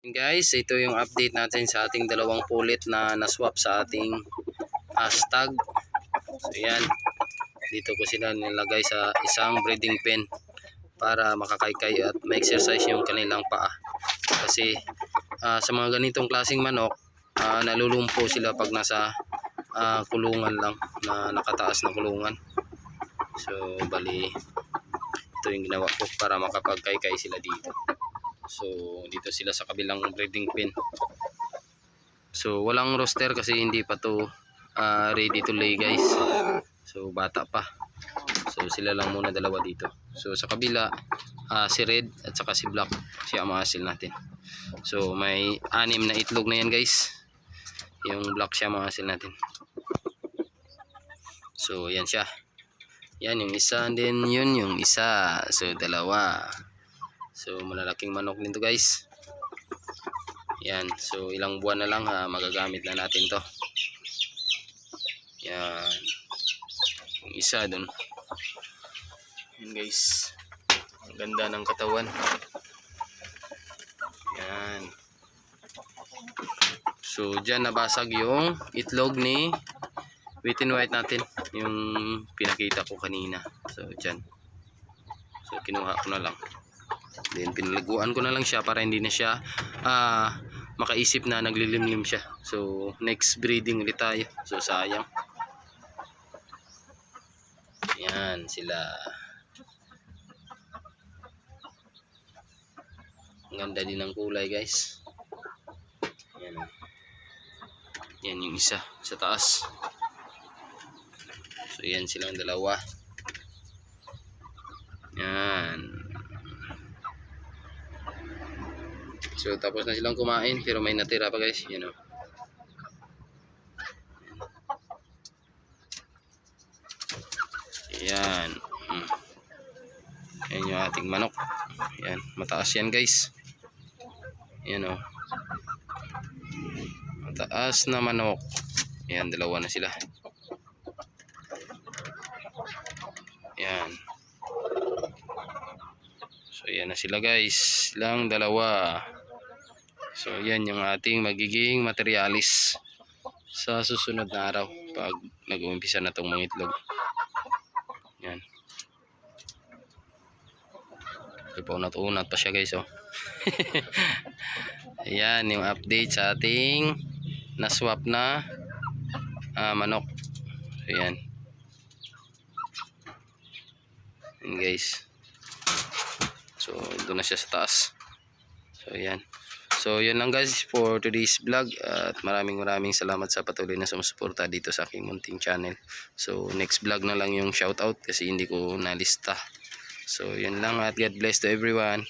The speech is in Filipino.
Guys, ito yung update natin sa ating dalawang pulit na naswap sa ating hashtag. So yan, dito ko sila nilagay sa isang breeding pen para makakaykay at ma-exercise yung kanilang paa. Kasi sa mga ganitong klaseng manok, nalulumpo sila pag nasa kulungan lang, na nakataas na kulungan. So bali, ito yung ginawa ko para makapagkaykay sila dito. So dito sila sa kabilang breeding pen. So walang roster kasi hindi pa to ready to lay guys. So bata pa. So sila lang muna dalawa dito. So sa kabila si Red at saka si Black, siya ang maasil natin. So may 6 na itlog na yan guys. Yung Black siya maasil natin. So yan siya. Yan yung isa, and then yun yung isa. So dalawa. So malalaking manok nito guys. Yan. So ilang buwan na lang magagamit na natin to. Yan. Yung isa dun. Yan guys. Ang ganda ng katawan. Yan. So dyan nabasag yung itlog ni wheat and white natin. Yung pinakita ko kanina. So dyan. So kinuha ko na lang. Then pinaliguan ko na lang siya para hindi na siya makaisip na naglilimlim siya. So next breeding ulit tayo. So sayang. Yan sila. Ang ganda din ng kulay guys. Yan. Yan yung isa sa taas. So yan silang dalawa. Yan. So tapos na silang kumain pero may natira pa guys. Yan o. Yan. Yan yung ating manok. Yan. Mataas yan guys. Yan o. Mataas na manok. Yan. Dalawa na sila. Yan. So yan na sila guys. Silang dalawa. So yan yung ating magiging materialis sa susunod na araw pag nag-uumpisa na itong mga itlog. Yan. Ipaunat-unat pa siya guys oh. Ayan yung update sa ating naswap na manok. So yan. Yan guys. So doon na siya sa taas. So yan. So yun lang guys for today's vlog, at maraming salamat sa patuloy na sumusuporta dito sa aking munting channel. So next vlog na lang yung shoutout kasi hindi ko nalista. So yun lang, at God bless to everyone.